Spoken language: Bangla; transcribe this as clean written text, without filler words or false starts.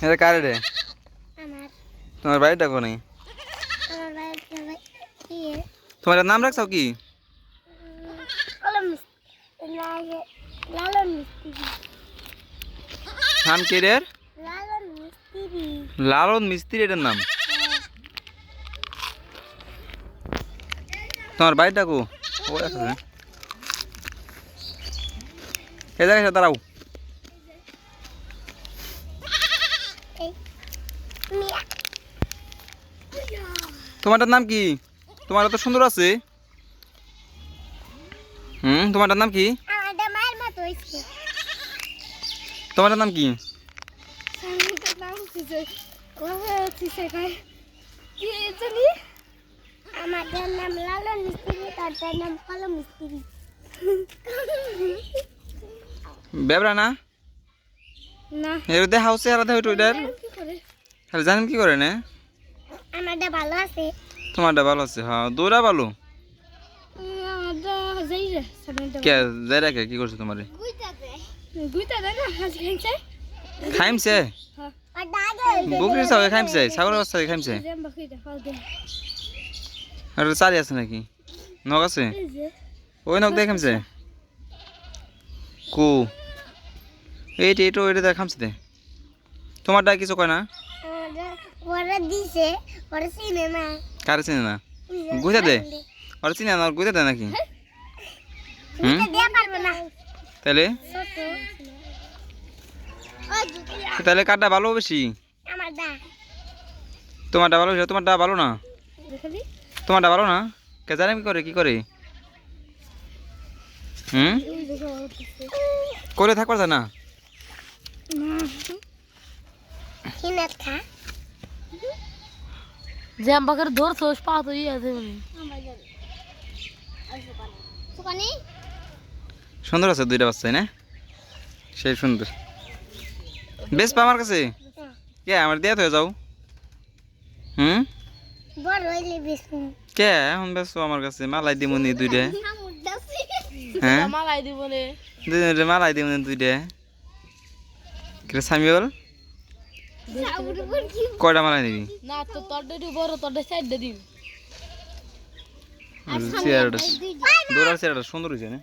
এটা কারে রে? আমার তোমার বাড়িটা কোনে? আমার বাড়ি কি তোমার নাম রাখছাও কি? কলম লালন মিস্ত্রি নাম কি রে? লালন মিস্ত্রি লালন মিস্ত্রি এটার নাম। তোমার বাড়িটা কো? ওই আছে না? এই জায়গায় দাঁড়াও। তোমারটার নাম কি? তোমারটা তো সুন্দর আছে। তোমারটার নাম কি? আমাদের মায়ের মতো হইছে তোমারটার নাম কি? সামনেটার নাম কি যে কথা হচ্ছে কয় কি জানি আমাদের নাম লালন মিস্ত্রি তার নাম কলম মিস্ত্রি বেবরা না? না এর দে হাউসে আলাদা হইতো এটার। কি করে তাহলে জানেন কি করে না? আমাদের ভালো আছে তোমারটা ভালো আছে, হ্যাঁ দৌড়া ভালো। আমাদের যাই রে সামনেটা কে যাই রাখে কি করছে তোমারে? গুইতা দেয় না হাজ খাইছে খাইমছে হ্যাঁ আর দাদা বকরির সাথে খাইমছে, ছাগলের সাথে খাইমছে। জেম্বা কইটা ফাল দে আর চারি আছে নাকি? নখ আছে? এই যে ওই নখ দিয়ে খাইমছে কু এইটা এইটা ওইটা দিয়ে খামছে দে। তোমারটা কিছু কয় না? আমাদের ওরা দিছে ওরা চিনে না কারে চিনে না? গুইতা দে। ওরা চিনে না, গুইতা দে নাকি? হুম দিয়ে পারবে না তাহলে ছোট তাহলে কারটা ভালো বেশি? আমার দা তোমারটা ভালো বেশি? তোমারটা ভালো না? দেখলি তোমারটা ভালো না? কে জানে কি করে কি করে? ওই দেখো উঠছে করে থাকবার যায় না? না হিনাত খা জাম্বাকের ধরছস পা তো ইয়ে আছে মানে সুকানি সুন্দর আছে দুইটা বাচ্চাই না? সেই সুন্দর। বেশ পা আমার কাছে কে আমার দিয়ে হয়ে যাও। বড় হইলে বেশি কে এখন বেশ আমার কাছে মালাই দিমুনি দুইটা। হ্যাঁ মালাই দিব রে দুইটা মালাই দিমুনি দুইটা। কে সামিউল কয়টা মালাই নিবি? না তো তোরটা একটু বড় তোরটা সাইডটা দিবি। চেয়ারটা দৌড়ার চেয়ারটা সুন্দর হয়েছে না?